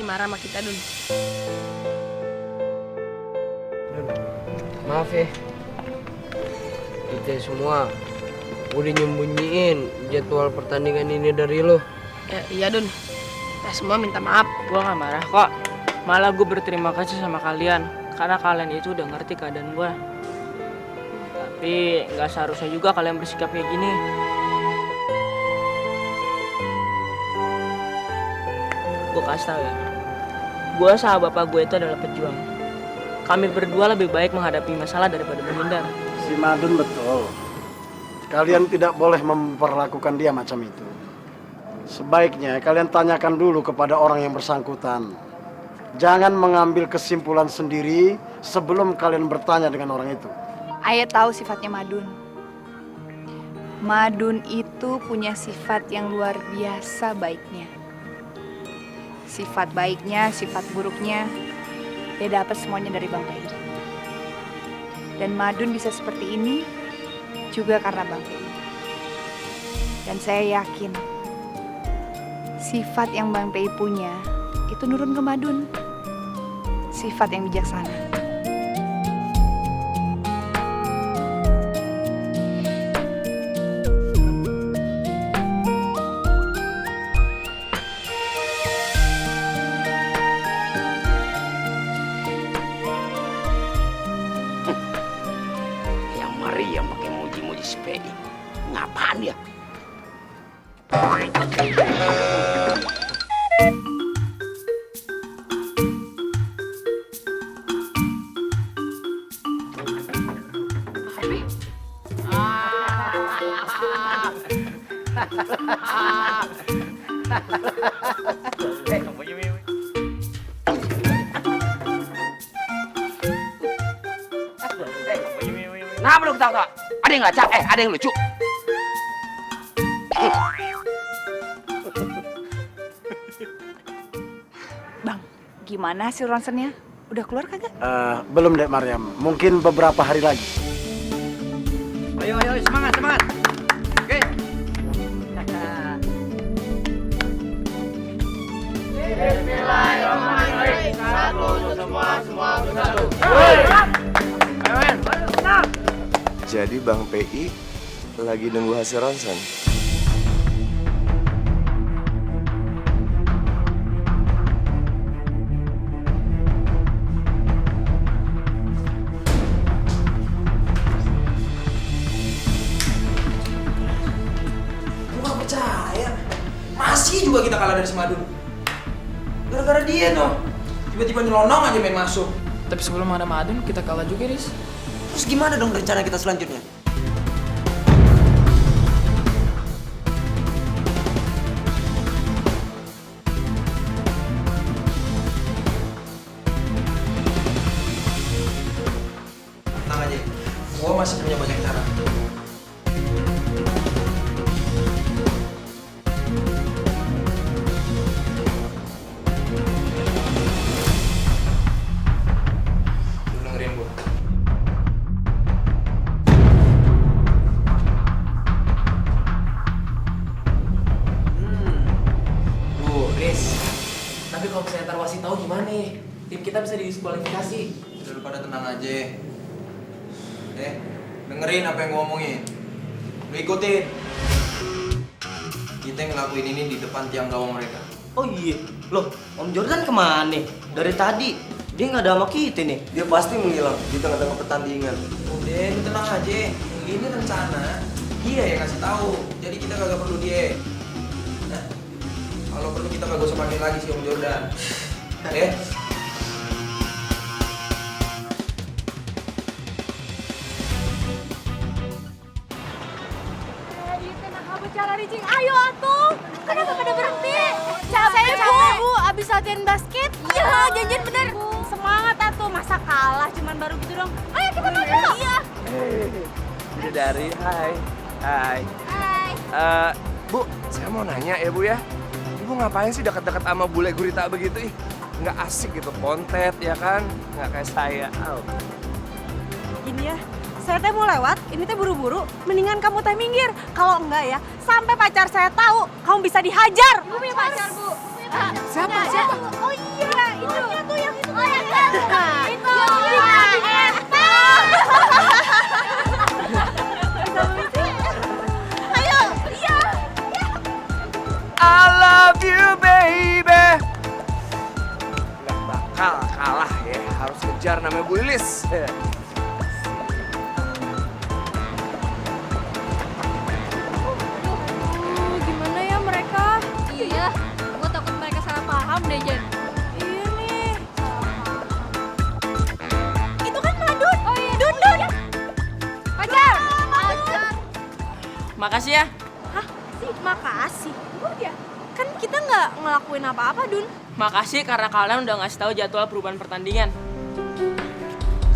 marah sama kita, Dun. Maaf ya, kita semua udah nyembunyiin jadwal pertandingan ini dari lo. Ya, iya, Dun. Kita semua minta maaf. Gue gak marah kok. Malah gue berterima kasih sama kalian. Karena kalian itu udah ngerti keadaan gue. Tapi gak seharusnya juga kalian bersikap kayak gini. Gue kasih tau ya. Gue sama bapak gue itu adalah pejuang. Kami berdua lebih baik menghadapi masalah daripada menghindar. Si Madun betul. Kalian tidak boleh memperlakukan dia macam itu. Sebaiknya kalian tanyakan dulu kepada orang yang bersangkutan. Jangan mengambil kesimpulan sendiri sebelum kalian bertanya dengan orang itu. Ayah tahu sifatnya Madun. Madun itu punya sifat yang luar biasa baiknya. Sifat baiknya, sifat buruknya, dia dapat semuanya dari Bang Pei. Dan Madun bisa seperti ini juga karena Bang Pei. Dan saya yakin sifat yang Bang Pei punya itu nurun ke Madun. Sifat yang bijaksana. Yang Maria pakai muji-muji si Pei. Ngapaan dia? Kenapa lu ketawa-ketawa? Ada yang ngacak? Ada yang lucu? Bang, gimana hasil ronsennya? Udah keluar kagak? Belum Dek Maryam, mungkin beberapa hari lagi. Ayo, semangat. Oke. Bismillahirrahmanirrahim. Satu untuk semua untuk satu. Jadi Bang PI lagi nunggu hasil ronsen. Gue gak percaya. Masih juga kita kalah dari Semadun. Gara-gara dia no. Tiba-tiba nyelonong aja main masuk. Tapi sebelum ada Madun, kita kalah juga, Riz. Terus gimana dong rencana kita selanjutnya? Tenang aja, gua masih punya banyak cara. Lu dengerin gua. Riz, tapi kalau misalnya ntar wasit tahu gimana nih? Tim kita bisa didiskualifikasi. Udah lu pada tenang aja. Dengerin apa yang gua omongin. Lu ikutin. Kita ngelakuin ini di depan tiang gawang mereka. Oh iya, loh Om Jordan kemana? Dari tadi dia nggak ada sama kita nih. Dia pasti menghilang di tengah-tengah pertandingan. Udah, lu tenang aja. Ini rencana dia yang ngasih tahu. Jadi kita kagak perlu dia. Nah, kalau perlu kita kagak usah panggil lagi si Om Jordan. Ya. Ayo atuh, kenapa pada berhenti? Capek bu, abis latihan basket. Iya, janjian bener. Semangat atuh, masa kalah cuman baru gitu dong. Ayo kita main yuk. Iya. Udah dari, hai. Hai. Bu, saya mau nanya ya Bu ya. Ibu ngapain sih dekat-dekat sama bule gurita begitu? Ih, nggak asik gitu, kontet ya kan? Nggak kayak saya. Au. Gini ya, saya teh mau lewat, ini teh buru-buru, mendingan kamu teh minggir. Kalau enggak ya, sampai pacar saya tahu, kamu bisa dihajar. Bu punya pacar, Bu. Punya Siapa? Oh iya, itu tuh yang itu. Oh yang itu. Ayo, iya. I love you baby. Gak bakal kalah ya, harus kejar namanya Bu Lilis. Gimana ya mereka? Iya, gue takut mereka salah paham deh, Jen. Iya nih. Itu kan Madun. Oh iya. Dun. Pacar. Makasih ya. Hah? Makasih. Ya. Kan kita nggak ngelakuin apa-apa, Dun. Makasih karena kalian udah ngasih tahu jadwal perubahan pertandingan.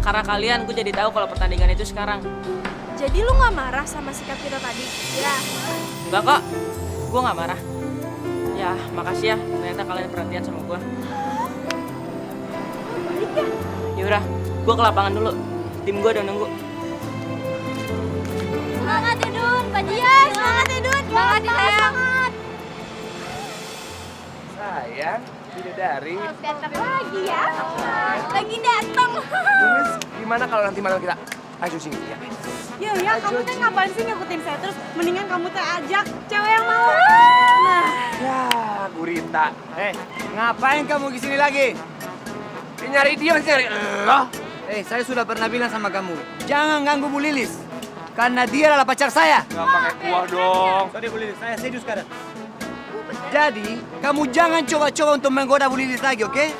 Karena kalian, gue jadi tahu kalau pertandingan itu sekarang. Jadi lu nggak marah sama sikap kita tadi? Ya. Enggak kok, gue nggak marah. Ya, makasih ya. Ternyata kalian perhatian sama gue. Yaudah, gue ke lapangan dulu. Tim gue udah nunggu. Semangat ya, Dun. Bajian. Semangat ya, Dun. Semangat ya, sayang. Sayang, bidadari. Datang lagi ya. Lagi datang. Lilis, gimana kalau nanti malam kita ayo sini ya? Ya, kamu teh ngapain sih ngikutin saya terus? Mendingan kamu teh ajak cewek yang mau. Nah, Ya, Gurita. Ngapain kamu di sini lagi? Nyari dia masih nyari lo. Saya sudah pernah bilang sama kamu, jangan ganggu Bu Lilis. Karena dia adalah pacar saya. Gak pakai kuah dong. Sorry Bu Lilis, saya serius sekarang. Jadi, kamu jangan coba-coba untuk menggoda Bu Lilis lagi, oke?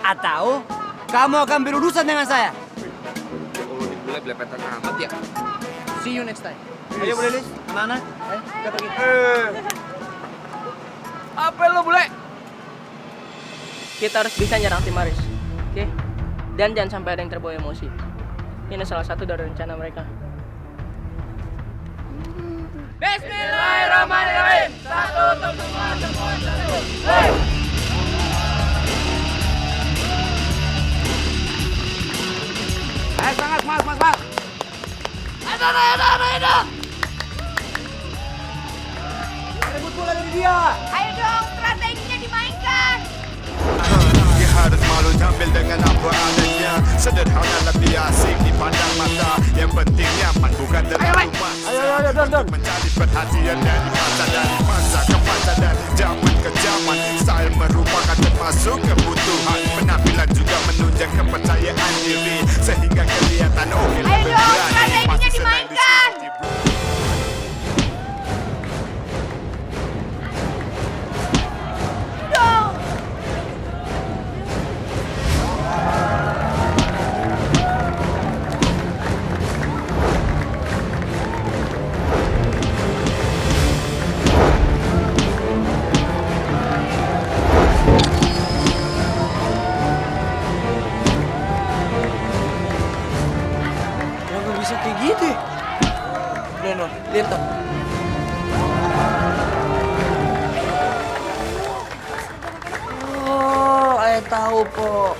Atau, kamu akan berurusan dengan saya. Kalau dibulai belepetan amat ya. See you next time. Ayo Bu Lilis, mana? Kita pergi. Apa lo bule? Kita harus bisa nyerang tim Aris, oke? Dan jangan sampai ada yang terbawa emosi. Ini salah satu dari rencana mereka. Bismillahirrahmanirrahim. Satu untuk semua. Semangat. Rebut bola dari dia. Ayo dong, strateginya dimainkan. Dia harus malu tampil dengan apa adanya. Sederhana lebih asik dipandang mata. Yang penting nyaman bukan terlalu mas. Ayo, Don. Mencari perhatian dari masa ke masa dari zaman ke zaman. Style merupakan termasuk kebutuhan. Penampilan juga menunjang kepercayaan diri. Sehingga kelihatan oke Ayo lebih dong, berani. strateginya Masih senang dimainkan. diskusi, bro. Dong. Kenapa bisa kayak gitu ya? No, lihat tuh. Oh, saya tahu, Po.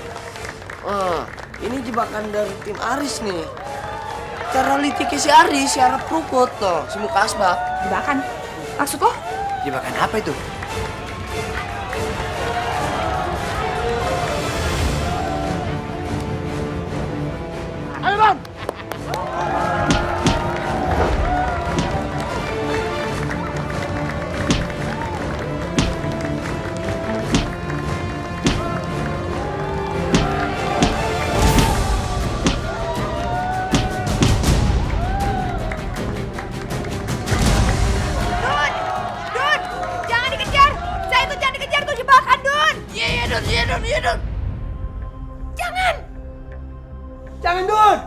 Ini jebakan dari tim Aris nih. Cara litiki si Aris, si Arab Prukut tuh, si muka asbak. jebakan. Maksud lo? Jebakan apa itu? Ayo, Don. Dun, jangan dikejar. Saya itu jangan dikejar, tuh jebakan, Dun. Iya, Don. Jangan. Jangan, Dun!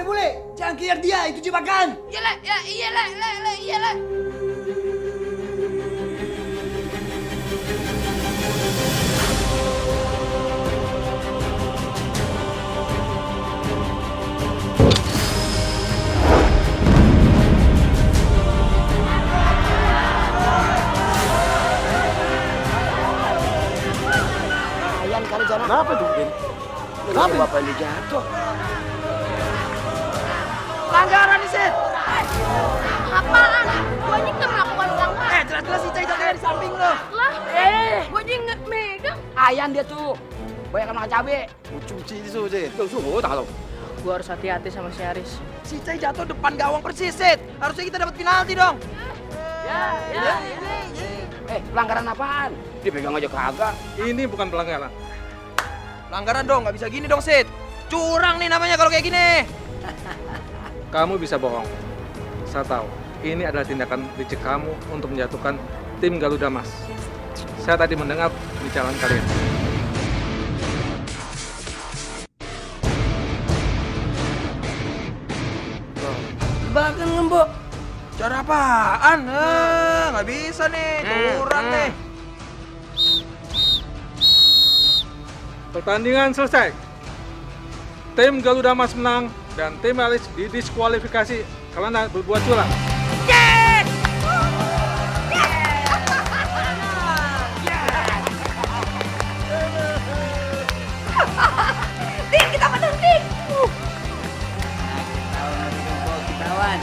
Bule, jangan kejar dia, itu jebakan! Iyalah. Kenapa tuh, Din? Kenapa? Bapak ini jatuh. Apaan? Gua ini kan melakukan pelanggaran. Jelas-jelas si Cai jatuhnya di samping lo. Lah, gua aja nggak megang. Ayan dia tuh. Banyak makan cabe. Gua harus hati-hati sama si Aris. Si Cai jatuh depan gawang persis, Sid. Harusnya kita dapat penalti dong. Pelanggaran apaan? Dipegang aja kagak. Ini bukan pelanggaran. Pelanggaran dong, nggak bisa gini dong, Sid. Curang nih namanya kalau kayak gini. Kamu bisa bohong. Saya tahu. Ini adalah tindakan licik kamu untuk menjatuhkan tim Garuda Mas. Saya tadi mendengar bicaraan kalian. Bahkan ngembok. Cara apaan? Nggak bisa nih, curang nih. Pertandingan selesai. Tim Garuda Mas menang dan tim Aris didiskualifikasi karena berbuat curang. Tik, kita menang, Tik. Ketahuan.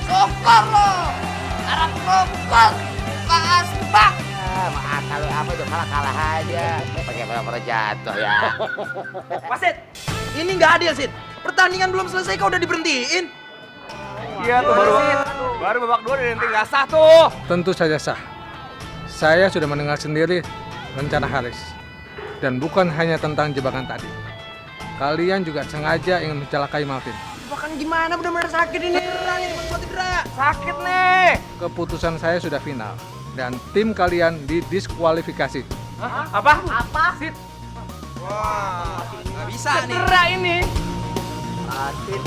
Sokor lo. Arab sokor. Asbak. Maaf kalau apa udah kalah aja. Pakai pura-pura jatuh ya. Wasit, ini nggak adil, Sid. Pertandingan belum selesai kau udah diberhentiin. Iya tuh baru babak 2 dan nggak sah tuh. Tentu saja sah. Saya sudah mendengar sendiri rencana Haris. Dan bukan hanya tentang jebakan tadi. Kalian juga sengaja ingin mencelakai Malvin. Bahkan gimana benar-benar sakit ini. Cedera. Sakit nih. Keputusan saya sudah final. Dan tim kalian didiskualifikasi. Apa? Sid. Wah, nggak bisa nih. Cedera ini. Sakit.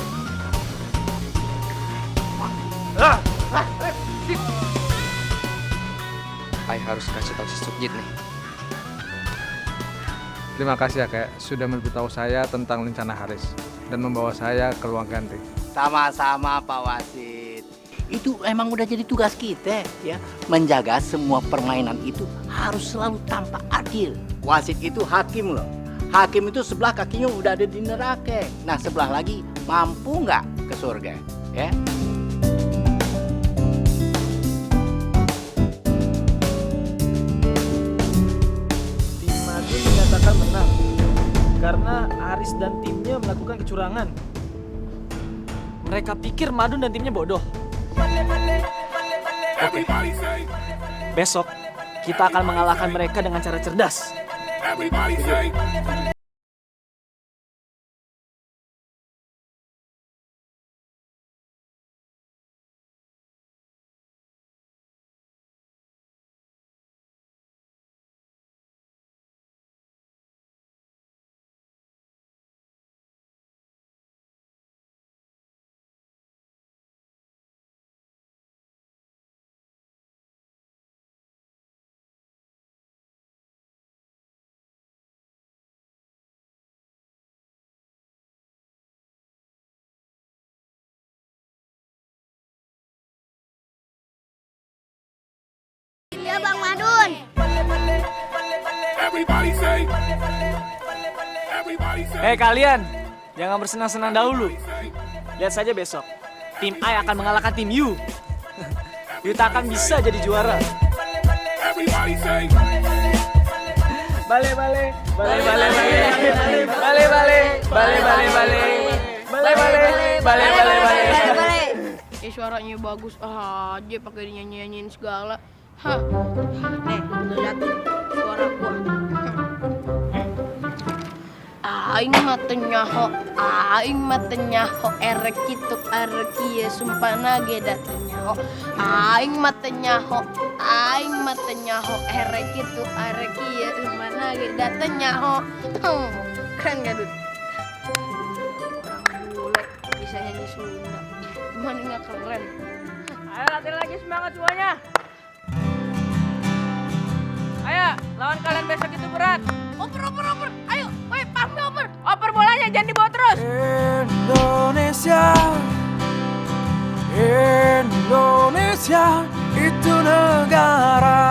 Saya harus kasih tahu si Sukjit nih. Terima kasih ya Kak, sudah memberitahu saya tentang rencana Haris dan membawa saya ke ruang ganti. Sama-sama Pak Wasit. Itu emang udah jadi tugas kita ya, menjaga semua permainan itu harus selalu tampak adil. Wasit itu hakim loh. Hakim itu sebelah kakinya udah ada di neraka. Nah sebelah lagi mampu nggak ke surga ya? Dinyatakan menang karena Aris dan timnya melakukan kecurangan. Mereka pikir Madun dan timnya bodoh. Besok kita akan mengalahkan mereka dengan cara cerdas. Ya Bang Madun. Hei kalian, jangan bersenang-senang dahulu. Lihat saja besok, tim A akan mengalahkan tim U. Kita akan bisa jadi juara. Bale. Suaranya bagus aja pakai dinyanyi-nyanyiin segala. Hah. Nih, lu lihat suara gua. Aing matenya ho erek kituk areki sumpah nage datanya ho. Aing matenya ho erek kituk areki sumpah nage datanya ho. Keren gak Dut? Orang bule bisa nyanyi Sunda. Gimana nggak keren? Ayo latihan lagi, semangat semuanya. Ayo, lawan kalian besok itu berat. Oper. Ayo, woi, pamnya oper. Oper bolanya, jangan dibawa terus. Indonesia itu negara.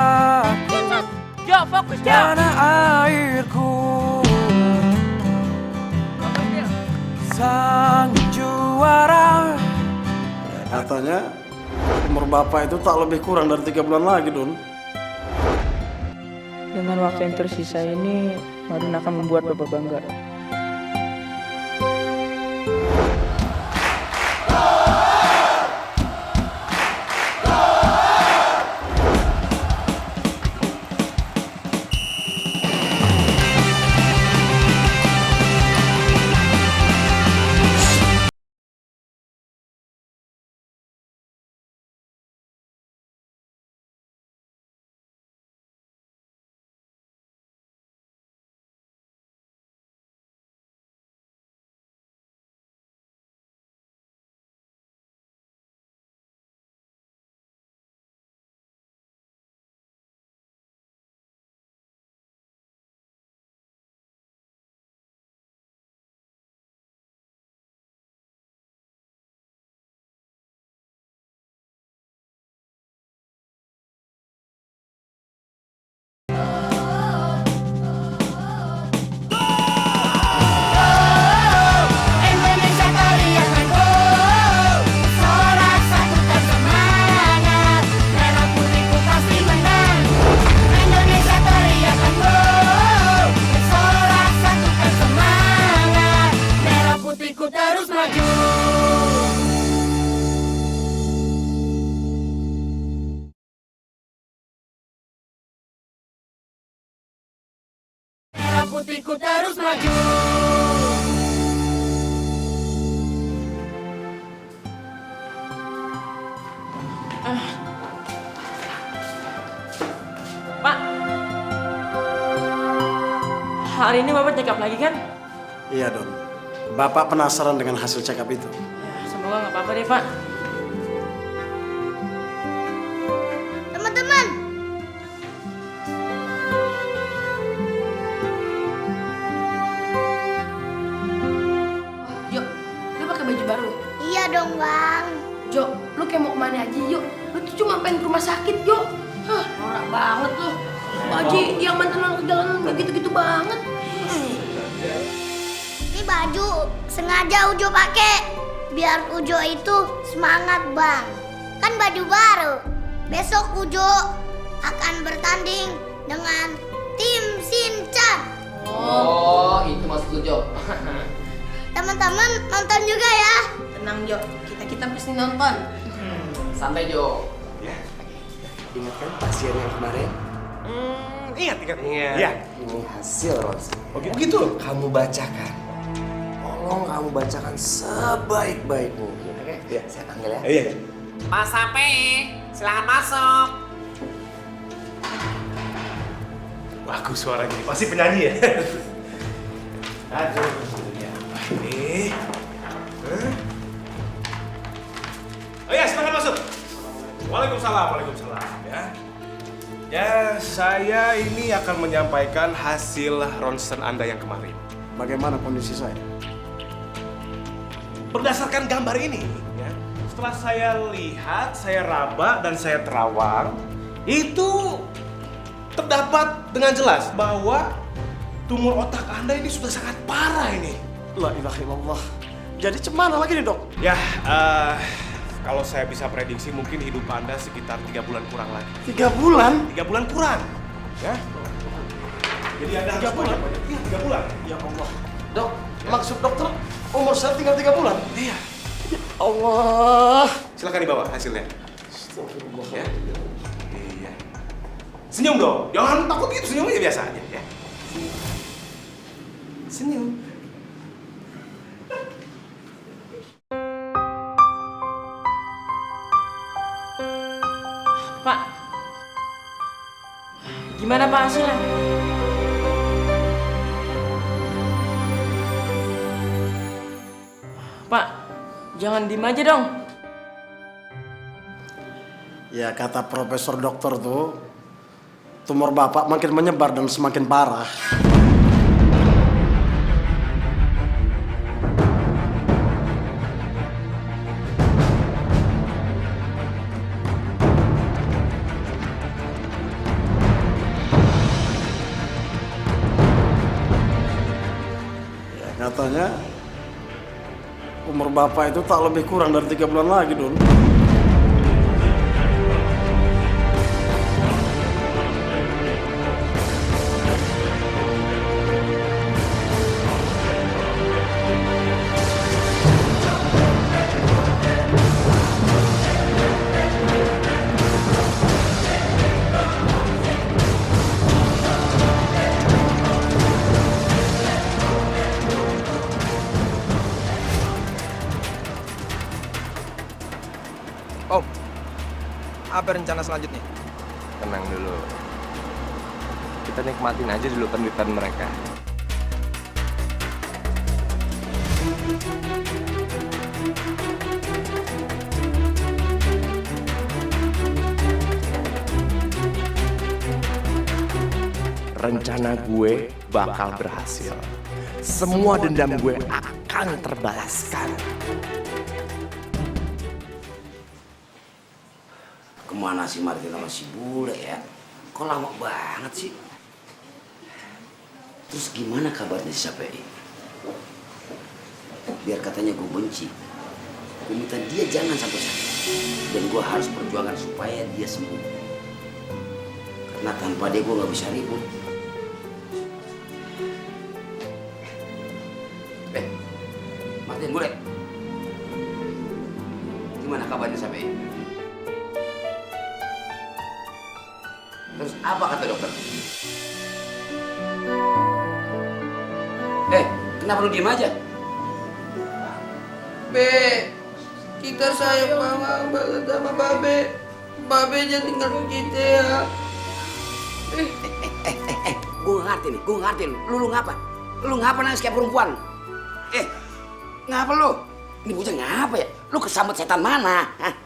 Jo, fokus Jo. Tanah airku. Sang juara. katanya umur bapak itu tak lebih kurang dari 3 bulan lagi, Don. Dengan waktu yang tersisa ini, Madun akan membuat Bapak bangga. Putihku terus maju. Pak, hari ini Bapak check up lagi kan? Iya, Don. Bapak penasaran dengan hasil check up itu. Ya, semoga nggak apa-apa deh, Pak. Teman-teman, Yuk, lu pakai baju baru? iya dong bang. Jo, lu kayak mau kemana aja, yuk. Lu tuh cuma pengen ke rumah sakit, yuk. Hah, norak banget lu. Baji yang mantan ke jalanan kayak gitu-gitu banget. Ini baju sengaja Ujo pakai biar Ujo itu semangat bang. Kan baju baru. Besok Ujo akan bertanding dengan tim Shinchan. Oh, itu maksud Ujo. Teman-teman nonton juga ya. Tenang Jo, kita pasti nonton. Santai Jo. Ya. Ingat kan pasien yang kemarin? Ingat. Iya. Ini hasil Ros. Oh gitu? Kamu bacakan. Tolong kamu bacakan sebaik-baik mungkin. Oke? Ya, saya panggil ya. Iya. Mas Sape, silahkan masuk. Bagus suaranya, pasti penyanyi ya. Aduh, ya ini. Oh ya, silahkan masuk. Waalaikumsalam. Ya, saya ini akan menyampaikan hasil ronsen Anda yang kemarin. Bagaimana kondisi saya? Berdasarkan gambar ini, ya, setelah saya lihat, saya raba dan saya terawang, itu terdapat dengan jelas bahwa tumor otak Anda ini sudah sangat parah ini. La ilaha illallah. Jadi cemana lagi nih, Dok? Ya, kalau saya bisa prediksi mungkin hidup Anda sekitar 3 bulan kurang lagi. 3 bulan? 3 bulan kurang, ya. Jadi Anda harus 3 bulan? Iya, 3 bulan. Ya Allah. Dok, maksud dokter umur saya tinggal 3 bulan? Iya. Ya Allah. Silakan dibawa hasilnya. Ya. Iya. Senyum dong. Jangan takut gitu, senyumnya biasa aja ya. Senyum. Pak, gimana Pak hasilnya? Pak, jangan diem aja dong. Ya kata profesor dokter tuh, tumor bapak makin menyebar dan semakin parah. Katanya umur bapak itu tak lebih kurang dari 3 bulan lagi, Don. Apa rencana selanjutnya? Tenang dulu. Kita nikmatin aja dulu penderitaan mereka. Rencana gue bakal berhasil. Semua dendam gue akan terbalaskan. Kemana si Martin sama si Bule ya? Kok lama banget sih? Terus gimana kabarnya si Sapei? Biar katanya gue benci. Gue minta dia jangan sampai sakit. Dan gue harus perjuangan supaya dia sembuh. Karena tanpa dia gue gak bisa ribut. Martin, Bule. Gimana kabarnya Sapei? Terus apa kata dokter? Kenapa lu diem aja? Be, kita sayang banget sama Babe. Babe jangan tinggalin kita ya. Gue ngerti nih. Lu ngapa? Lu ngapa nangis kayak perempuan? Ngapa lu? Ini bocah ngapa ya? Lu kesambet setan mana? Hah?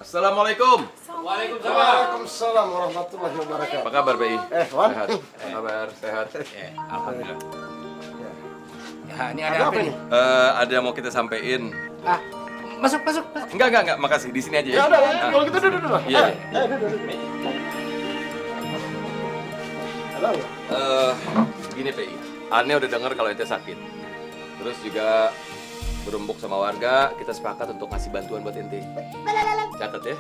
Assalamualaikum. Waalaikumsalam warahmatullahi wabarakatuh. Apa kabar, Bi? Wan. Sehat. Apa kabar? Sehat. Alhamdulillah. Ya, ini Ada apa ini? Ada yang mau kita sampein. Masuk. Enggak, makasih. Di sini aja ya. Ya udah, kalau gitu duduk. Iya. Halo. Gini, Pi. Ane udah denger kalau ente sakit. Terus juga berembuk sama warga, kita sepakat untuk ngasih bantuan buat ente. Catat ya.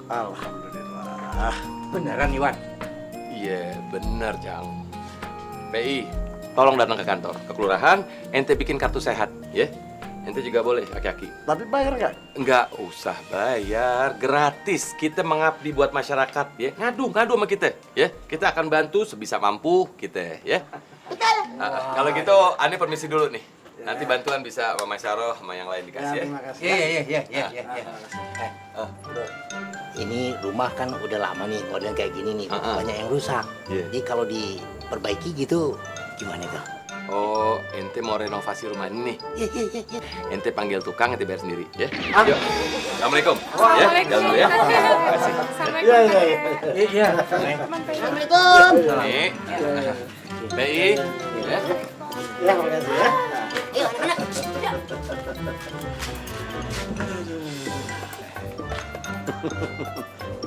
Alhamdulillah. Beneran, Iwan? Iya, bener, Jang. PI, tolong datang ke kantor, ke kelurahan, ente bikin kartu sehat, ya. Ente juga boleh, aki-aki. Tapi bayar nggak? Nggak usah bayar, gratis. Kita mengabdi buat masyarakat, ya. Ngadu sama kita, ya. Kita akan bantu sebisa mampu kita, ya. Kalau gitu, Ane permisi dulu nih. Nanti bantuan bisa sama Mas Syaro sama yang lain dikasih ya. Terima kasih. Iya. Ini rumah kan udah lama nih, model kayak gini nih, banyak yang rusak. Jadi kalau diperbaiki gitu, gimana tuh? Oh, ente mau renovasi rumah ini nih? Iya. Ente panggil tukang, ente bayar sendiri, ya? Yuk. Assalamualaikum. Assalamualaikum. Ya, jalan dulu ya. Kasih. Iya. Assalamualaikum. Nih. BI. Ya. Ya, makasih ya. Yuk, mana?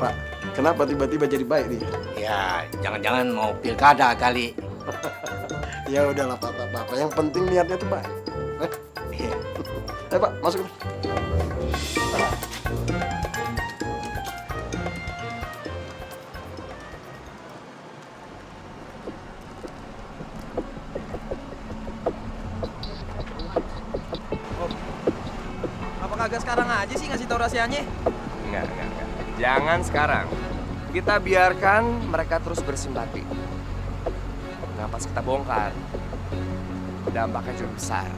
Pak, kenapa tiba-tiba jadi baik nih? Ya, jangan-jangan mau pilkada kali. Ya udahlah Pak, yang penting niatnya tuh baik. Pak, masuk. Apa kagak sekarang aja sih ngasih tau rahasianya? Enggak. Jangan sekarang. Kita biarkan mereka terus bersimpati. Nah, pas kita bongkar, dampaknya cukup besar.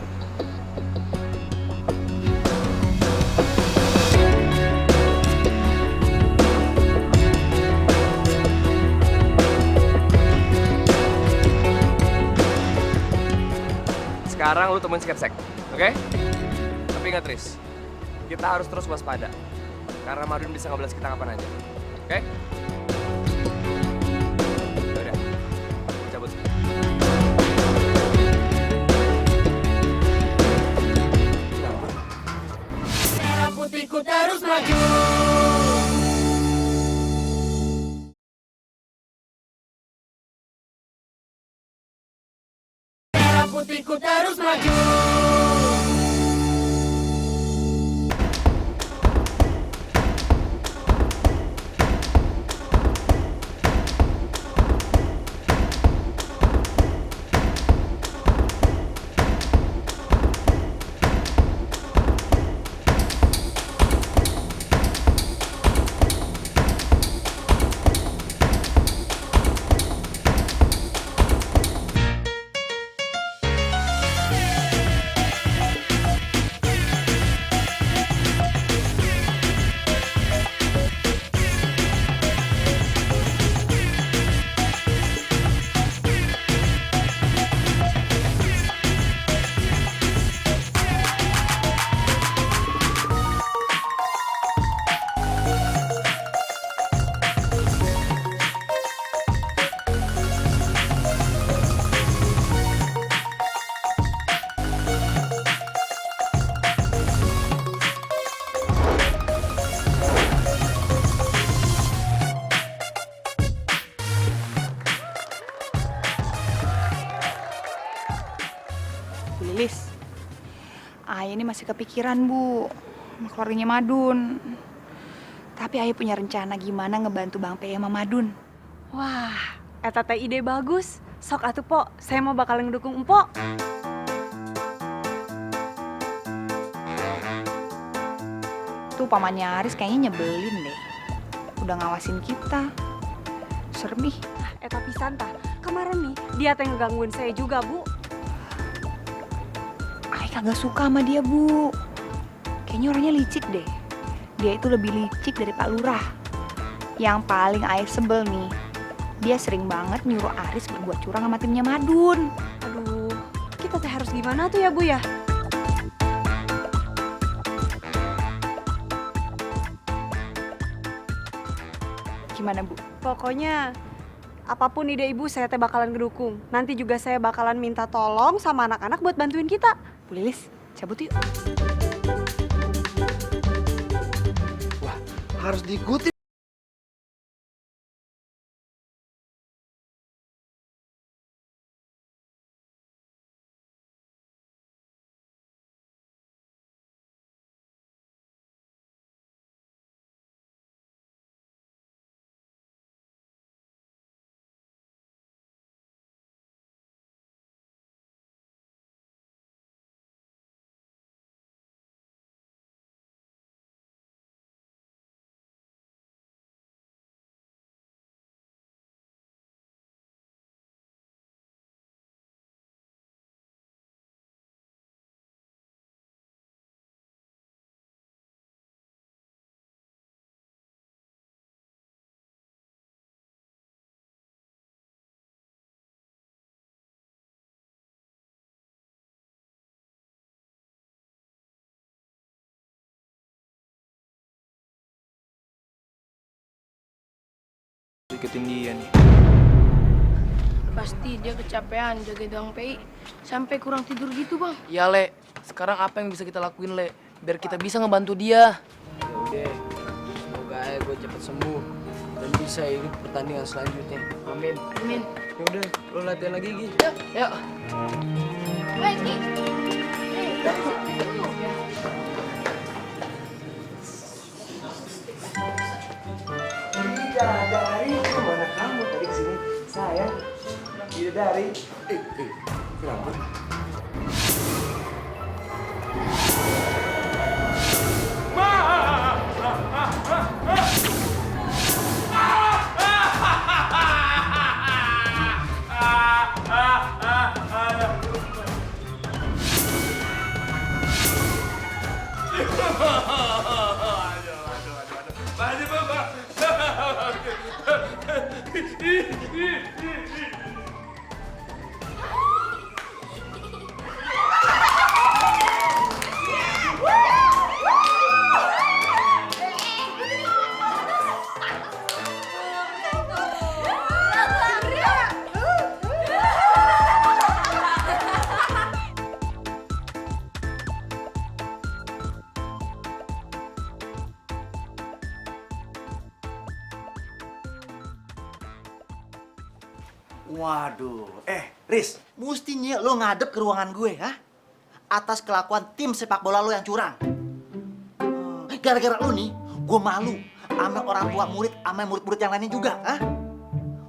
Sekarang lu temuin Skepsek, oke? Tapi ingat, Tris, kita harus terus waspada. Karena Madun bisa ngebalas kita kapan aja, oke? Yaudah, cabut. Merah putihku terus maju. Merah putihku terus maju. Lilis, Ayah ini masih kepikiran, Bu, sama keluarganya Madun. Tapi Ayah punya rencana gimana ngebantu Bang P sama Madun. Wah, eta teh ide bagus. Sok atuh, Po. Saya mau bakal ngedukung Empok. Tuh pamannya Aris kayaknya nyebelin deh. Udah ngawasin kita. Serem ih. Eta pisan tah. Kemarin nih, dia teh ngegangguin saya juga, Bu. Ayah kagak suka sama dia, Bu. Kayaknya orangnya licik deh. Dia itu lebih licik dari Pak Lurah. Yang paling Ayah sebel nih, dia sering banget nyuruh Aris berbuat curang sama timnya Madun. Aduh, kita teh harus gimana tuh ya, Bu ya? Gimana, Bu? Pokoknya apapun ide Ibu saya teh bakalan ngedukung. Nanti juga saya bakalan minta tolong sama anak-anak buat bantuin kita. Bu Lilis, cabut yuk. Wah, harus diikuti. Ikutin dia nih. Pasti dia kecapean jaga Bang Pei sampai kurang tidur gitu, Bang. Iya, Le. Sekarang apa yang bisa kita lakuin, Le? Biar kita bisa ngebantu dia. Ya udah, semoga aja gue cepet sembuh dan bisa ikut pertandingan selanjutnya. Amin. Amin. Ya udah, lo latihan lagi, Gi. Yuk. Baik, Ki. Bidadari, kemana kamu tadi kesini? Sayang, Bidadari. Kenapa? Waduh, Riz, mestinya lo ngadep ke ruangan gue, ha? Atas kelakuan tim sepak bola lo yang curang. Gara-gara lo nih, gue malu sama orang tua murid, sama murid-murid yang lainnya juga, ha?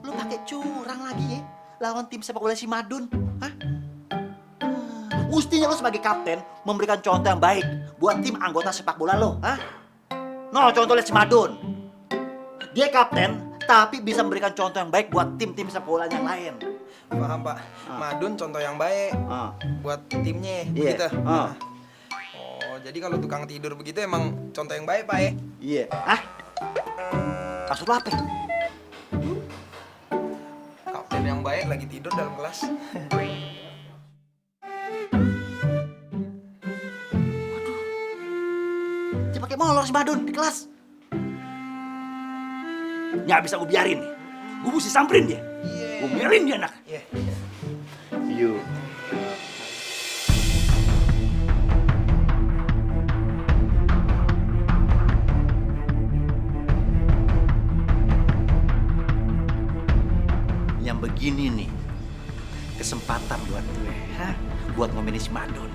Lo pakai curang lagi ya, lawan tim sepak bola si Madun, ha? Mestinya lo sebagai kapten memberikan contoh yang baik buat tim anggota sepak bola lo, ha? No, contoh lihat si Madun. Dia kapten, tapi bisa memberikan contoh yang baik buat tim-tim sepak bola yang lain. Paham, Pak. Madun contoh yang baik buat timnya, begitu. Oh, jadi kalau tukang tidur begitu emang contoh yang baik, Pak ya? Iya. Hah? Maksud lo apa? Kapten yang baik lagi tidur dalam kelas. Dia pakai molor si Madun di kelas. Nggak bisa gue biarin nih. Gue mesti samperin dia. Gue biarin dia anak. Yuk. Yang begini nih, kesempatan buat gue, buat ngomelin si Madon.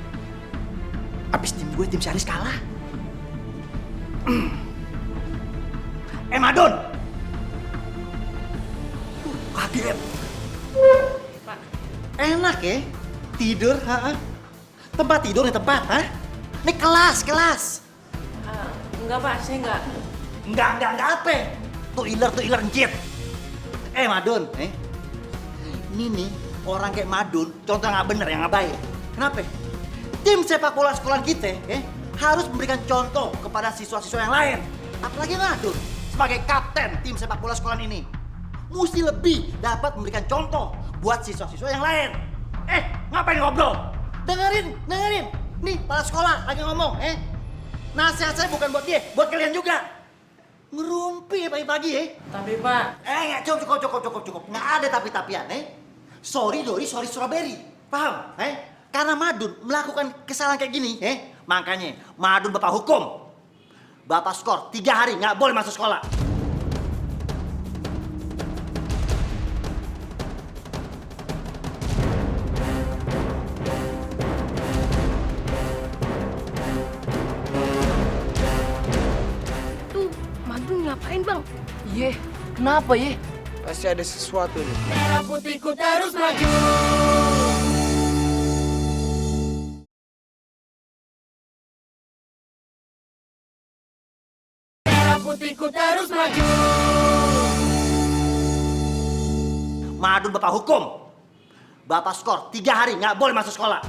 Abis tim gue, tim si Aris kalah. Madon! Kaget. Pak. Enak ya? Tidur, tempat tidur nih tempat, Ini kelas. Enggak Pak, saya enggak. Enggak apa? Tuh iler njit. Madun, ini nih orang kayak Madun, contoh nggak bener, yang nggak baik. Kenapa? Tim sepak bola sekolah kita, harus memberikan contoh kepada siswa-siswa yang lain. Apalagi Madun, sebagai kapten tim sepak bola sekolah ini, mesti lebih dapat memberikan contoh buat siswa-siswa yang lain. Ngapain ngobrol? Dengerin. Nih, kepala sekolah lagi ngomong, Nasihat saya bukan buat dia, buat kalian juga. Ngerumpi pagi-pagi, Tapi Pak... Nggak, cukup. Nggak ada tapi-tapian, Sorry strawberry. Paham, Karena Madun melakukan kesalahan kayak gini, makanya Madun Bapak hukum. Bapak skor 3 hari, nggak boleh masuk sekolah. Ngapain bang? Kenapa Pasti ada sesuatu nih. Merah putihku terus maju. Merah putihku terus maju. Madun Bapak hukum. Bapak skor 3 hari, nggak boleh masuk sekolah.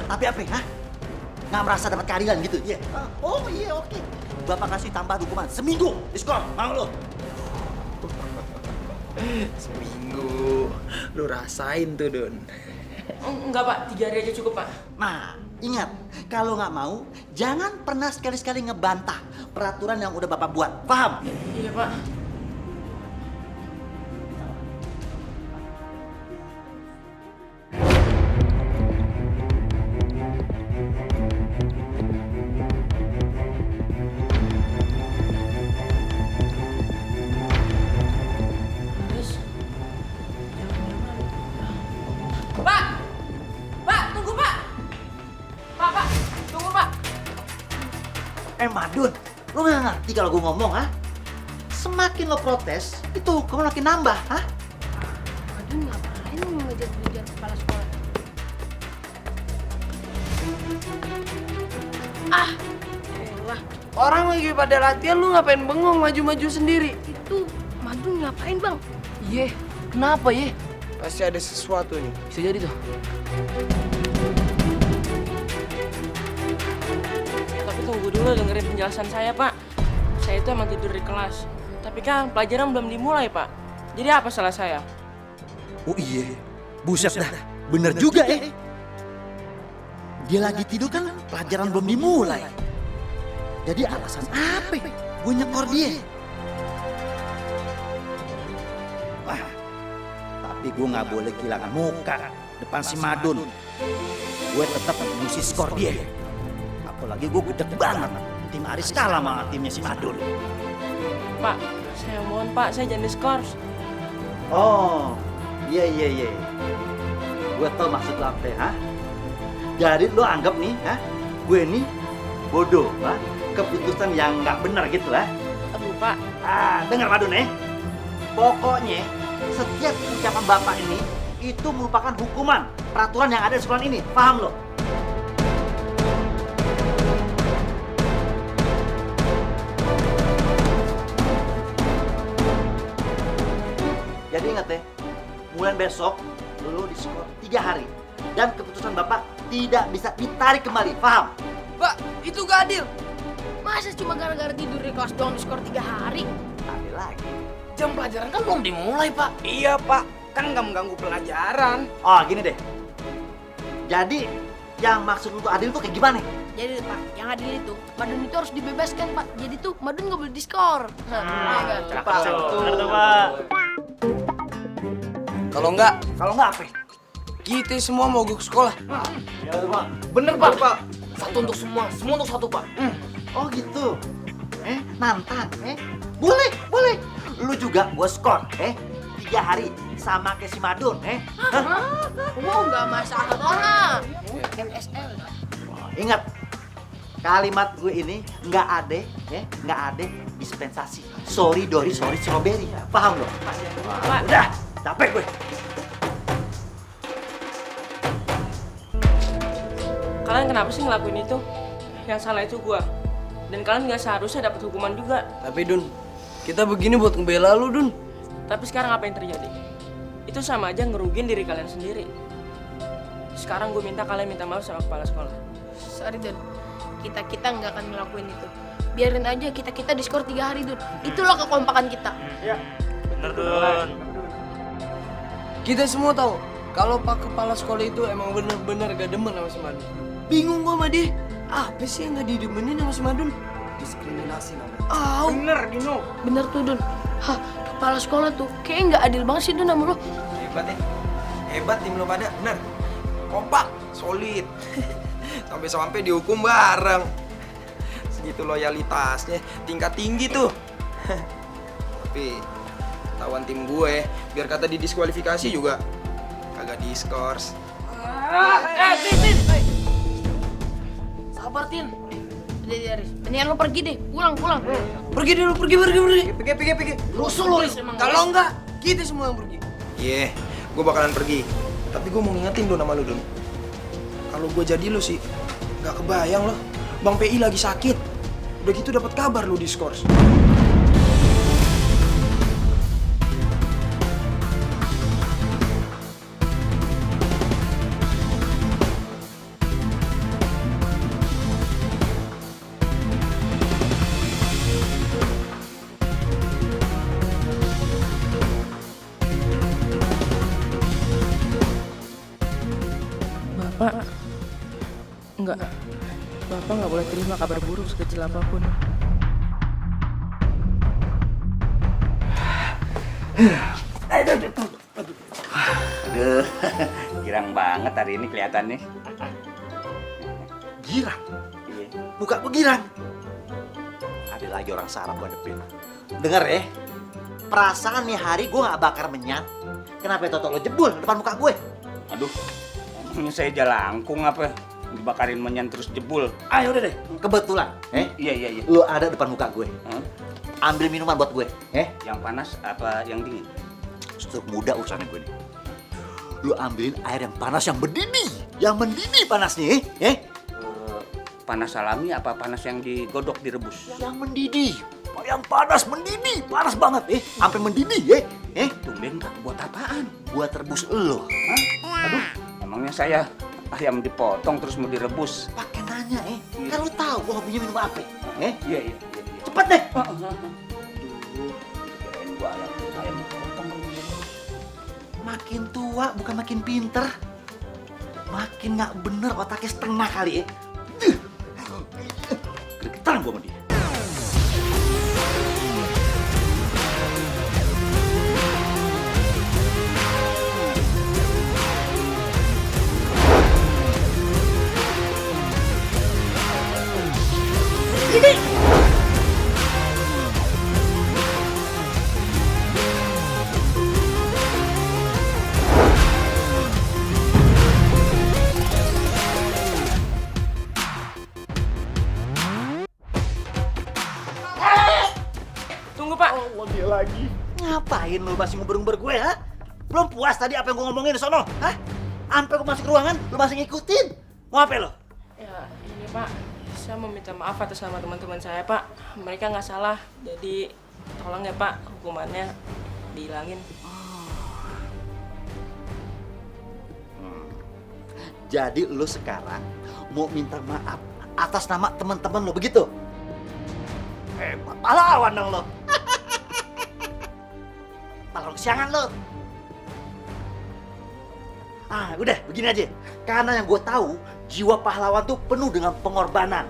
Tapi apa, Nggak merasa dapat keadilan gitu? Iya. Oh iya, oke. Bapak kasih tambah hukuman seminggu diskor. Mau lo? Seminggu. Lu rasain tuh, Don. Enggak Pak, 3 hari aja cukup Pak. Nah, ingat, kalau nggak mau, jangan pernah sekali-sekali ngebantah peraturan yang udah Bapak buat. Paham? Iya Pak. Madun, lo nggak ngerti kalau gue ngomong, Semakin lo protes, itu hukuman makin nambah, Madun ngapain ngejar-ngejar kepala sekolah? Elah. Orang lagi pada latihan, lu ngapain bengong maju-maju sendiri? Itu Madun ngapain bang? Kenapa Pasti ada sesuatu nih. Bisa jadi tuh. Tunggu dulu dengerin penjelasan saya, Pak. Saya itu emang tidur di kelas. Tapi kan pelajaran belum dimulai, Pak. Jadi apa salah saya? Oh iya, buset dah. Bener juga, Dia lagi tidur kan pelajaran belum dimulai. Jadi alasan apa gue nyekor dia? Wah, tapi gue nggak boleh kehilangan muka depan si Madun. Gue tetap mesti skor dia. Apalagi gue gede banget. Tim Aris kalah sama timnya si Madun. Pak, saya mohon Pak, saya jangan diskors. Oh, iya. Gue tau maksud lo apa, Jadi lo anggap nih, gue nih bodoh, keputusan yang nggak benar gitu lah. Aduh Pak. Dengar Madun, Pokoknya setiap ucapan Bapak ini itu merupakan hukuman peraturan yang ada di sekolah ini. Paham lo? Jadi ingat mulai besok lu diskor 3 hari dan keputusan Bapak tidak bisa ditarik kembali, paham? Pak, itu gak adil. Masa cuma gara-gara tidur di kelas doang diskor 3 hari? Adil lagi. Jam pelajaran kan belum dimulai, Pak. Iya, Pak. Kan nggak mengganggu pelajaran. Oh, gini deh. Jadi yang maksud untuk adil tuh kayak gimana? Jadi Pak, yang adil itu Madun itu harus dibebaskan Pak. Jadi tuh Madun nggak boleh diskor. Pak. Kalau enggak apa? Kita semua mau ke sekolah. Bener Pak. Satu untuk semua untuk satu Pak. Oh gitu. Nantang, Boleh. Lu juga gua skor, 3 hari sama kayak si Madun, Wow, nggak masalah. MSL. Ingat, kalimat gue ini nggak ada dispensasi. Sorry strawberry. Paham lo? Udah, capek gue. Kalian kenapa sih ngelakuin itu? Yang salah itu gua. Dan kalian nggak seharusnya dapat hukuman juga. Tapi Dun, kita begini buat ngebela lu, Dun. Tapi sekarang apa yang terjadi? Itu sama aja ngerugiin diri kalian sendiri. Sekarang gue minta kalian minta maaf sama kepala sekolah. Sorry Dun, kita nggak akan ngelakuin itu. Biarin aja kita diskor 3 hari Dun. Itulah kekompakan kita. Iya, bener Dun. Kita semua tahu kalau Pak Kepala Sekolah itu emang bener-bener gak demen sama si Madun. Bingung gua sama dia. Apa sih yang gak didemenin sama si Madun? Diskriminasi namanya. Bener, Gino. Bener tuh Dun. Hah, kepala sekolah tuh kayaknya nggak adil banget sih Dun sama lu. Hebat tim lo pada, bener. Kompak, solid. Sampai dihukum bareng. Segitu loyalitasnya, tingkat tinggi tuh. Tapi tawan tim gue, biar kata didiskualifikasi juga kagak diskors. Tin. Sabar Tin. Udah, mendingan lo pergi deh, pulang. Pergi deh lu, pergi. Rusuh lo, Riz, emang. Kalau enggak, kita semua yang pergi. Iya, gue bakalan pergi. Tapi gue mau ngingetin Dun sama lu, Dun. Kalau gue jadi lu sih, gak kebayang loh. Bang PI lagi sakit. Udah gitu dapat kabar lu diskors. Bapak nggak boleh terima kabar buruk sekecil apapun. Aduh, girang banget hari ini kelihatannya. Girang? Iya. Buka girang. Ada lagi orang sarap gua hadepin. Dengar ya, perasaan nih hari gua gak bakar menyan. Kenapa Toto lo jebul depan muka gue? Aduh, emangnya saya jalangkung apa? Dibakarin menyan terus jebul. Ayo udah deh, kebetulan, Iya. lu ada depan muka gue. Ambil minuman buat gue, Yang panas apa yang dingin? Struk muda urusannya gue nih. Lu ambilin air yang panas yang mendidih. Yang mendidih panasnya, Panas alami apa panas yang digodok direbus? Yang mendidih. Yang panas mendidih, panas banget, sampai mendidih, Tumben Kak, buat apaan? Buat rebus elo. Aduh, emangnya saya ayam dipotong terus mau direbus? Pakai nanya, Kan lu tahu gua hobinya minum apa, Iya. Cepet deh. Kirain gua ayam dipotong. Makin tua bukan makin pinter. Makin nggak bener otaknya setengah kali, Gregetan gua sama dia. Tunggu Pak. Oh, dia lagi. Ngapain lu masih nguber-nguber gue, ha? Belum puas tadi apa yang gue ngomongin di sono, ha? Sampai gue masuk ke ruangan, lu masih ngikutin. Mau apa lo? Ya, ini Pak. Saya mau minta maaf atas nama teman-teman saya, Pak. Mereka nggak salah. Jadi, tolong ya, Pak, hukumannya dihilangin. Jadi lu sekarang mau minta maaf atas nama teman-teman lo, begitu? Pahlawan dong lo. Pahlawan kesiangan lo. Udah, begini aja. Karena yang gue tahu, jiwa pahlawan tuh penuh dengan pengorbanan.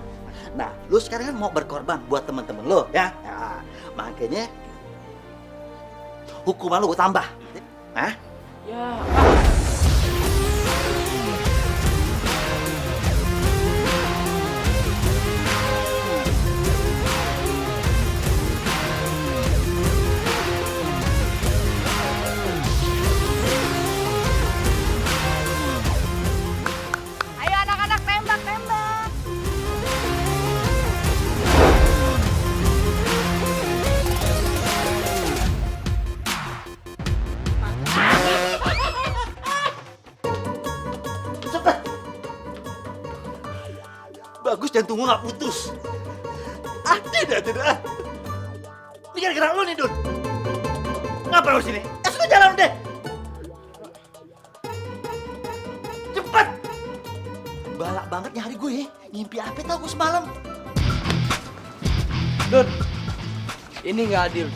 Nah, lu sekarang kan mau berkorban buat teman-teman lo, ya? Makanya hukuman lu gue tambah. Ya, Ayo anak-anak tembak, tembak. Bagus jantung gua nggak putus. Tidak. Ini gara-gara lu nih, Dun. Ngapa lu sini? Sudah jalan deh. Cepet. Balak banget nih hari gue ya. Ngimpi apa tau gue semalam. Dun, ini nggak adil.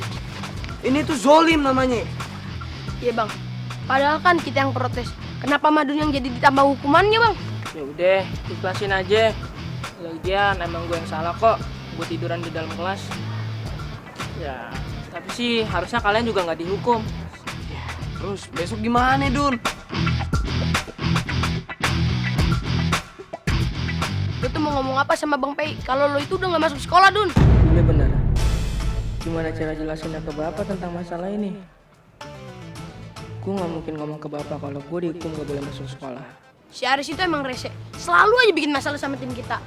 Ini tuh zolim namanya. Iya bang, padahal kan kita yang protes. Kenapa Madun yang jadi ditambah hukumannya bang? ya udah, ikhlasin aja. Lagian emang gue yang salah kok. Gue tiduran di dalam kelas. Ya, tapi sih harusnya kalian juga nggak dihukum. Terus besok gimana, Dun? Lu tuh mau ngomong apa sama Bang Pei? Kalau lo itu udah nggak masuk sekolah, Dun. Ini benar. Gimana cara jelasinnya ke Bapak tentang masalah ini? Gue nggak mungkin ngomong ke Bapak kalau gue dihukum gak boleh masuk sekolah. Si Aris itu emang rese. Selalu aja bikin masalah sama tim kita.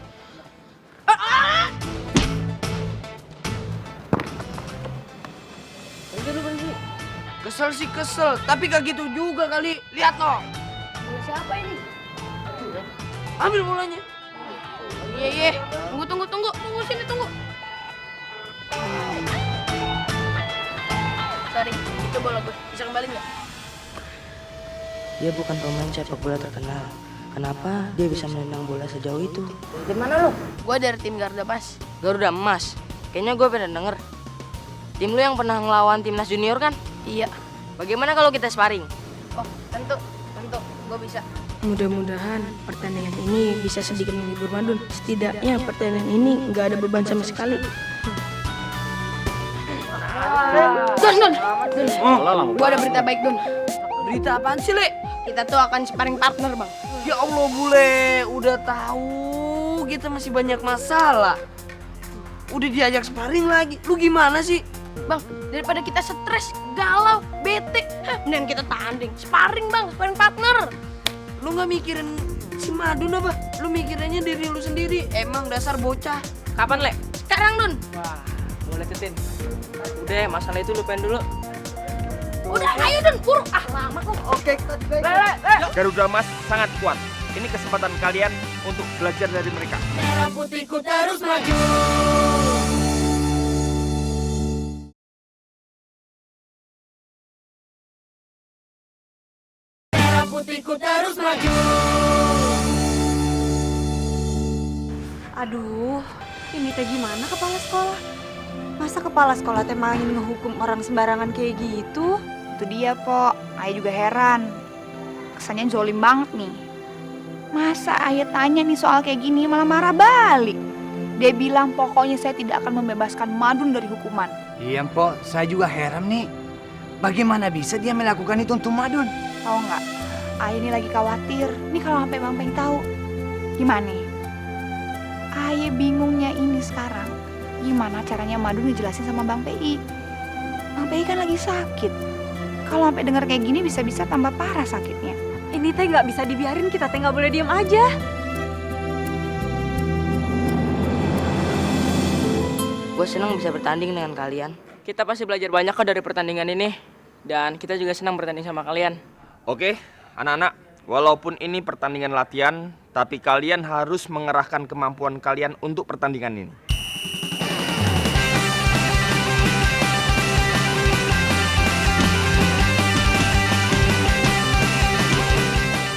Kesel sih kesel, tapi gak gitu juga kali. Lihat loh. Siapa ini? Ambil bolanya. Iya. Tunggu. Tunggu sini, tunggu. Sorry, itu bola gue. Bisa kembali nggak? Dia bukan pemain sepak bola terkenal. Kenapa dia bisa menendang bola sejauh itu? Dari mana lu? Gue dari tim Garuda Emas. Garuda Emas? Kayaknya gue pernah denger. Tim lu yang pernah ngelawan timnas junior kan? Iya. Bagaimana kalau kita sparring? Oh, tentu. Gue bisa. Mudah-mudahan pertandingan ini bisa sedikit menghibur Madun. Setidaknya pertandingan ini nggak ada beban sama sekali. Don. Gue ada berita baik, Don. Berita apaan sih, Le? Kita tuh akan sparring partner, Bang. Ya Allah, Bule. Udah tahu kita masih banyak masalah. Udah diajak sparring lagi. Lu gimana sih? Bang, daripada kita stres, galau, bete, mendingan kita tanding. Sparring, Bang. Sparring partner. Lu nggak mikirin si Madun apa? Lu mikirinnya diri lu sendiri. Emang dasar bocah. Kapan, Le? Sekarang, Dun. Wah, boleh Titin. Udah, masalah itu lupain dulu. Udah, ayo Dun, buru. Lama kok. Oke, Garuda Emas sangat kuat. Ini kesempatan kalian untuk belajar dari mereka. Merah putihku terus maju. Merah putihku terus maju. Aduh, ini teh gimana kepala sekolah? Masa kepala sekolah teh main ngehukum orang sembarangan kayak gitu? Itu dia, Po. Ayah juga heran. Kesannya zolim banget nih. Masa ayah tanya nih soal kayak gini malah marah balik. Dia bilang pokoknya saya tidak akan membebaskan Madun dari hukuman. Iya, Mpok. Saya juga heran nih. Bagaimana bisa dia melakukan itu untuk Madun? Tahu nggak? Ayah ini lagi khawatir. Nih kalau sampai Bang Peng tahu, gimana? Ayah bingungnya ini sekarang. Gimana caranya Madun ngejelasin sama Bang Pei? Bang Pei kan lagi sakit. Kalau sampai dengar kayak gini bisa-bisa tambah parah sakitnya. Ini teh nggak bisa dibiarin, kita teh nggak boleh diam aja. Gue senang bisa bertanding dengan kalian. Kita pasti belajar banyak kok dari pertandingan ini. Dan kita juga senang bertanding sama kalian. Oke, anak-anak. Walaupun ini pertandingan latihan, tapi kalian harus mengerahkan kemampuan kalian untuk pertandingan ini.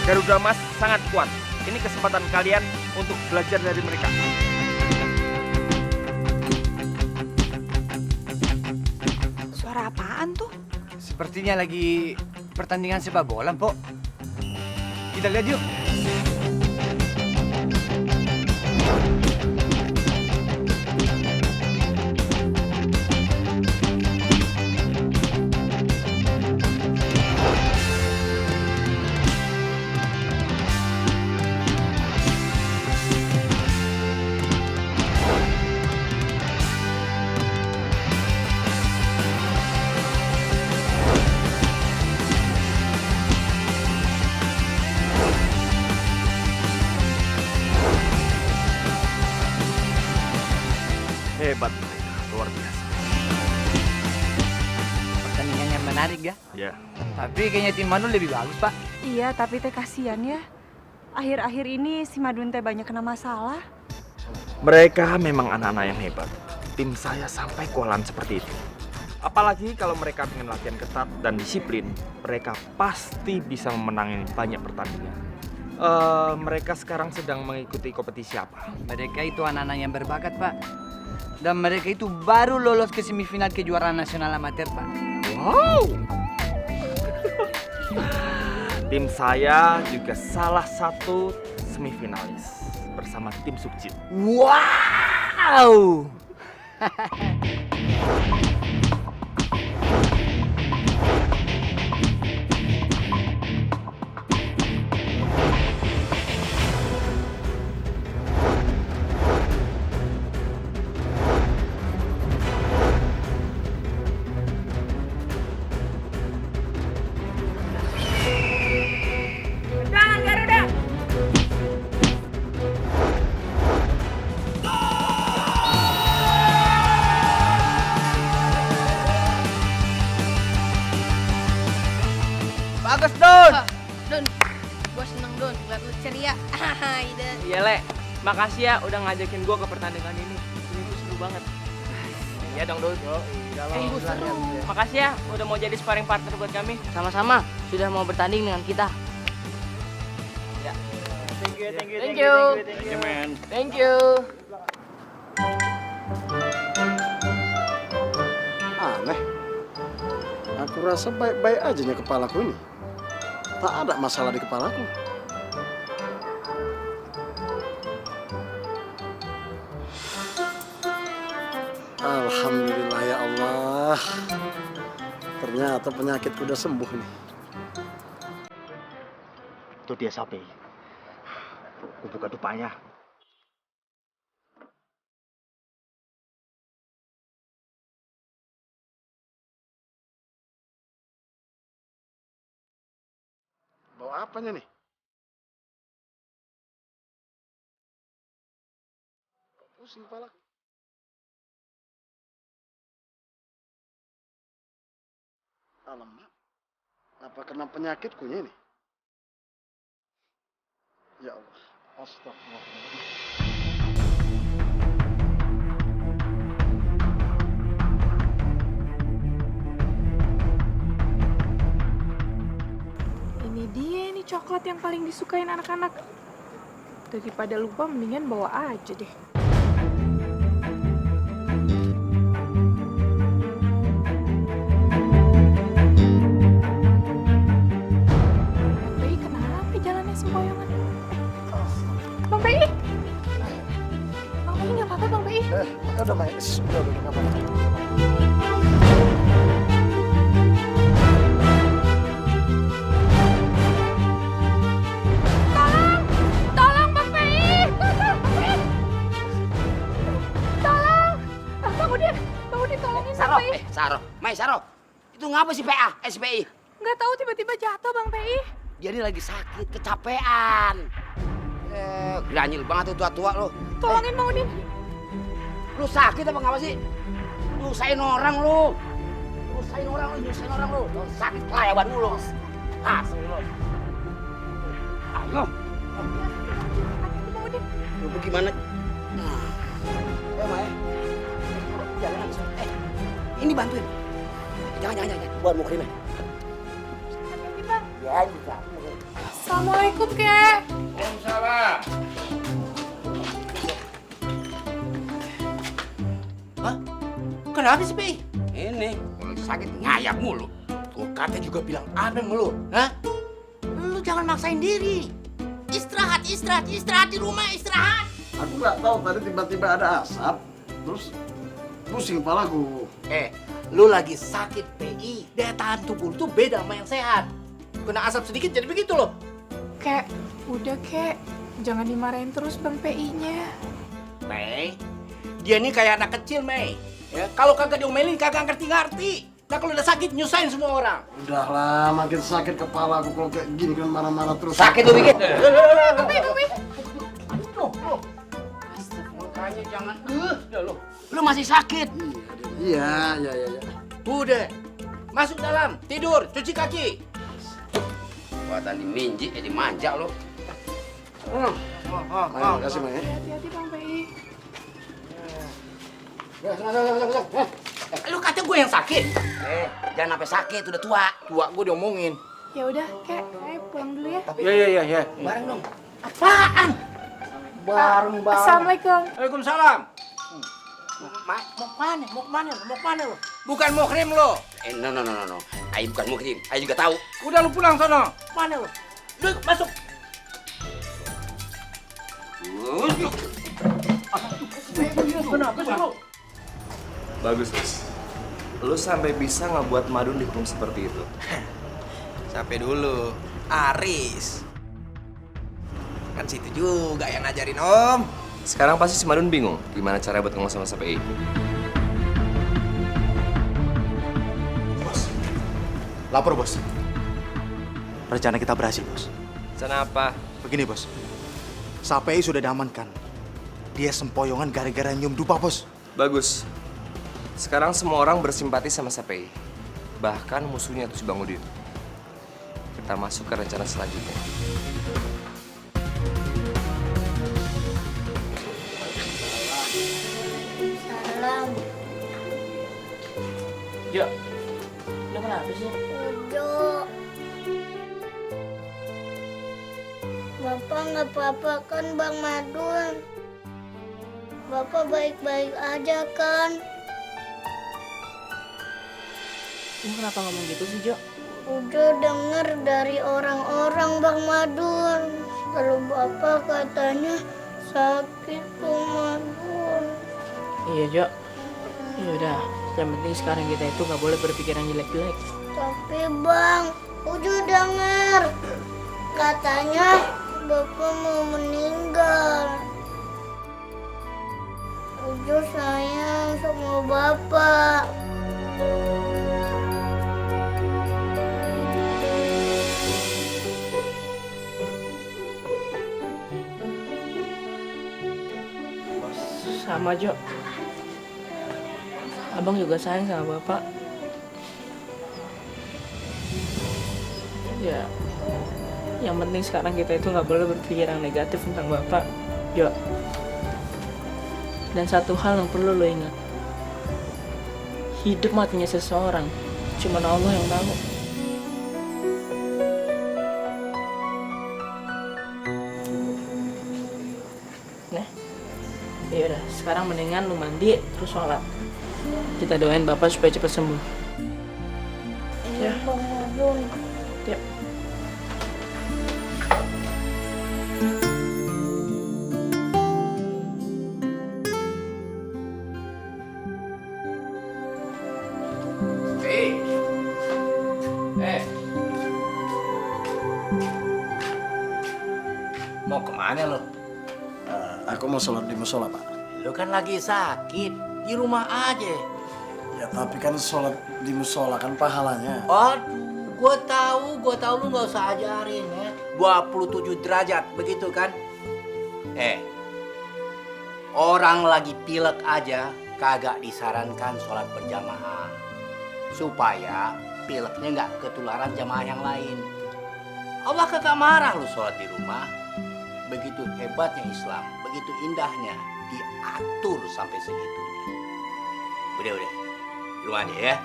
Garuda Emas sangat kuat. Ini kesempatan kalian untuk belajar dari mereka. Suara apaan tuh? Sepertinya lagi pertandingan sepak bola, Mpok. Kita lihat yuk. menarik ya. Iya. Tapi kayaknya tim Madun lebih bagus, Pak. Iya, tapi teh kasihan ya. Akhir-akhir ini si Madun teh banyak kena masalah. Mereka memang anak-anak yang hebat. Tim saya sampai kewalahan seperti itu. Apalagi kalau mereka dengan latihan ketat dan disiplin, mereka pasti bisa memenangi banyak pertandingan. Mereka sekarang sedang mengikuti kompetisi apa? Mereka itu anak-anak yang berbakat, Pak. Dan mereka itu baru lolos ke semifinal kejuaraan nasional amatir, Pak. Wow! Tim saya juga salah satu semifinalis bersama tim Sukjit. Wow! Jangan Garuda. Bagus, Don. Don, gue seneng Don, ngeliat lu ceria. Ide. Iya, Le. Makasih ya udah ngajakin gua ke pertandingan ini. Ini tuh seru banget. Iya dong, Don. Makasih ya udah mau jadi sparring partner buat kami. Sama-sama, sudah mau bertanding dengan kita. Thank you. Thank you, man. Thank you. Aneh. Aku rasa baik-baik aja nya kepalaku ini. Tak ada masalah di kepalaku. Alhamdulillah ya Allah. Ternyata penyakitku udah sembuh nih. Itu dia Sapi. Aku buka dupanya. Bawa apanya nih? Pusing kepalaku. Alamak. Apa kena penyakitku ini? Ya Allah. Astagfirullah. Ini dia nih coklat yang paling disukain anak-anak. Daripada lupa mendingan bawa aja deh. Bang PI kenapa jalannya sempoyongan? Bang PI? Bang PI nggak apa-apa Bang PI? Udah Mai, udah nggak apa-apa. Tolong Bang PI! Tolong! Bang Udin tolongin Bang PI. Saro. Itu ngapa sih PA, SPI? Nggak tahu tiba-tiba jatuh Bang PI. Dia ini lagi sakit, kecapean. Granil banget tuh tua-tua lo. Tolongin Bang Udin. Lu sakit apa ngapa sih? Nyusahin orang lu. Nyusahin orang lu. Lu sakit kelayaban lu. Asli lu. Ayo. Bang Udin. Lu bagaimana? Mai. Jangan langsung. Ini bantuin. Jangan. Buat mau krim. Ya, bisa. Assalamualaikum, Kek. Waalaikumsalam. Hah? Kenapa sih, Pi? Ini, kalau sakit ngayap mulu. Tuh kakek juga bilang apa mulu, hah? Lu jangan maksain diri. Istirahat di rumah, istirahat. Aku nggak tahu tadi tiba-tiba ada asap, terus pusing kepalaku. Lu lagi sakit PI, daya tahan tubuh tuh beda sama yang sehat. Kena asap sedikit jadi begitu loh. Kek, udah Kek. Jangan dimarahin terus Bang PI-nya. Mei, dia ini kayak anak kecil, Mei. Ya, kalau kagak diomelin kagak ngerti-ngerti. Nah kalau udah sakit nyusahin semua orang. Udahlah, makin sakit kepalaku kalau kayak gini kan marah-marah terus. Sakit tuh dikit. Bang PI. Makanya jangan lu masih sakit. Iya. Udah. masuk dalam, tidur, cuci kaki. Buatan diminji, dimanja lo. Terima kasih, Ma. Hati-hati Bang PI. Lu kata gue yang sakit? Jangan sampai sakit, udah tua. Tua gue diomongin. Ya udah, Kek, ayo pulang dulu ya. Iya. Bareng dong. Apaan? Bareng. Assalamualaikum. Waalaikumsalam. Mau kemana lo? Bukan muhrim lo. No. Ayo bukan muhrim. Ayo juga tahu. Udah lu pulang sono. Mana lo? Duduk, masuk. Kenapa sih lo? Bagus, Bos. Lu sampai bisa ngebuat Madun dihukum seperti itu. Sampai dulu, Aris. Kan situ juga yang ngajarin Om. Sekarang pasti si Madun bingung gimana cara buat ngomong sama SPI. Bos, lapor bos. Rencana kita berhasil, Bos. Rencana apa? Begini, Bos. SPI sudah diamankan. Dia sempoyongan gara-gara nyium dupa, Bos. Bagus. Sekarang semua orang bersimpati sama SPI. Bahkan musuhnya itu si Bang Udin. Kita masuk ke rencana selanjutnya. Salam. Jo, lo kenapa sih? Jo. Bapak nggak apa-apa kan Bang Madun? Bapak baik-baik aja kan? Lo kenapa ngomong gitu sih, Jo? Udah denger dari orang-orang Bang Madun. Kalau Bapak katanya sakit tuh Madun. Iya, Jo. Ya udah, yang penting sekarang kita itu nggak boleh berpikiran jelek-jelek. Tapi Bang, Uju denger. Katanya Bapak mau meninggal. Uju sayang sama Bapak. Sama, Jo. Abang juga sayang sama Bapak. Ya, yang penting sekarang kita itu nggak boleh berpikiran negatif tentang Bapak, Jo. Dan satu hal yang perlu lo ingat. Hidup matinya seseorang, cuma Allah yang tahu. Nah, ya udah, sekarang mendingan lu mandi terus sholat. Kita doain Bapak supaya cepat sembuh. Iya, Bang Madun. Yuk. Mau kemana lo? Aku mau sholat di musola, Pak. Lo kan lagi sakit, di rumah aja. Ya tapi kan sholat di musola kan pahalanya. Aduh, gue tahu lu nggak usah ajarin ya. 27 derajat, begitu kan? Orang lagi pilek aja kagak disarankan sholat berjamaah. Supaya pileknya nggak ketularan jamaah yang lain. Allah kagak marah lu sholat di rumah. Begitu hebatnya Islam, begitu indahnya, diatur sampai segitunya. Udah, di rumah aja ya.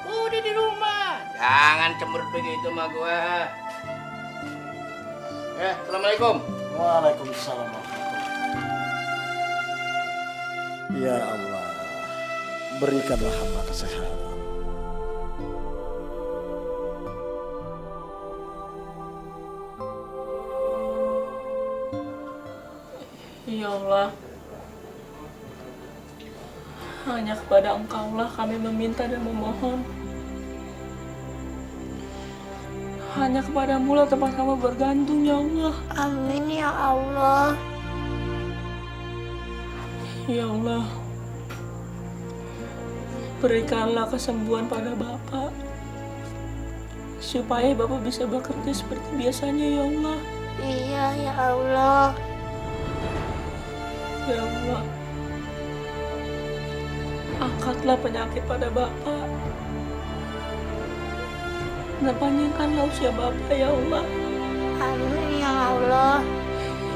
Udah di rumah, jangan cemberut begitu sama gua. Assalamualaikum. Waalaikumsalam. Ya Allah, berikanlah hamba kesehatan. Ya Allah, hanya kepada Engkaulah kami meminta dan memohon. Hanya kepadamu lah tempat kami bergantung, ya Allah. Amin ya Allah. Ya Allah, berikanlah kesembuhan pada Bapak, supaya Bapak bisa bekerja seperti biasanya, ya Allah. Iya ya Allah. Ya Allah, angkatlah penyakit pada Bapak. dan panjangkanlah usia Bapak ya Allah. Amin ya Allah.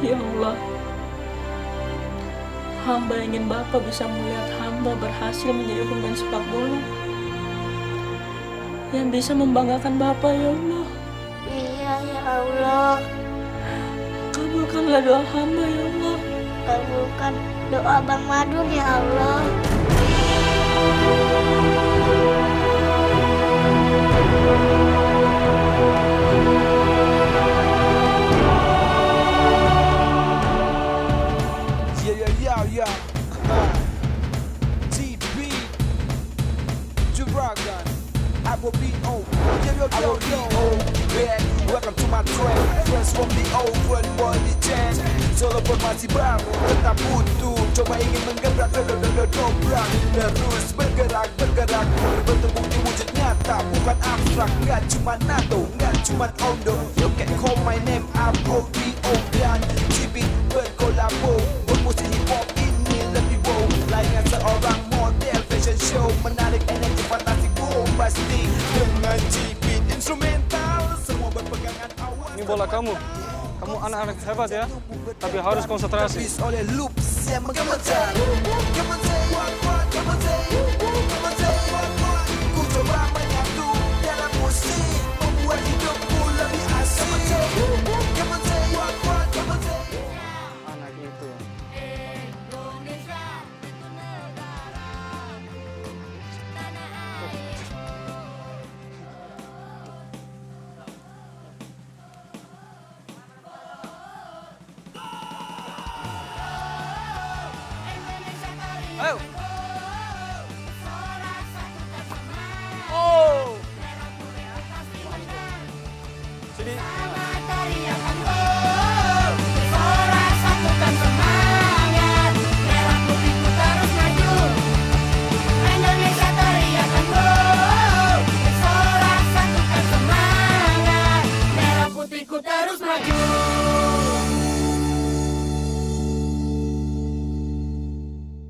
Ya Allah, hamba ingin Bapak bisa melihat hamba berhasil menjadi pemain sepak bola yang bisa membanggakan Bapak ya Allah. Iya ya Allah. Kabulkanlah doa hamba ya Allah. Kabulkan doa Bang Madun ya Allah. Yeah. TB, Juragan, Apple B.O. Yo, man, welcome to my train. Friends from the old world, boy, the change. Walaupun masih baru, tetap utuh. Coba ingin menggebrak, dobrak. Terus bergerak, berbentuk bukti wujud nyata. Bukan abstrak, nggak cuma NATO, nggak cuma Ondo. You can call my name, R.O.D.O. Dan Cibit berkolabo. Bermusik hip hop ini lebih wow. Layaknya seorang model fashion show. Menarik energi fantasi bombastik. Dengan Cibit instrumental, semua berpegangan awal. Ini bola kamu. Kamu anak-anak hebat ya, tapi harus konsentrasi. Oleh loops yang menggemetar.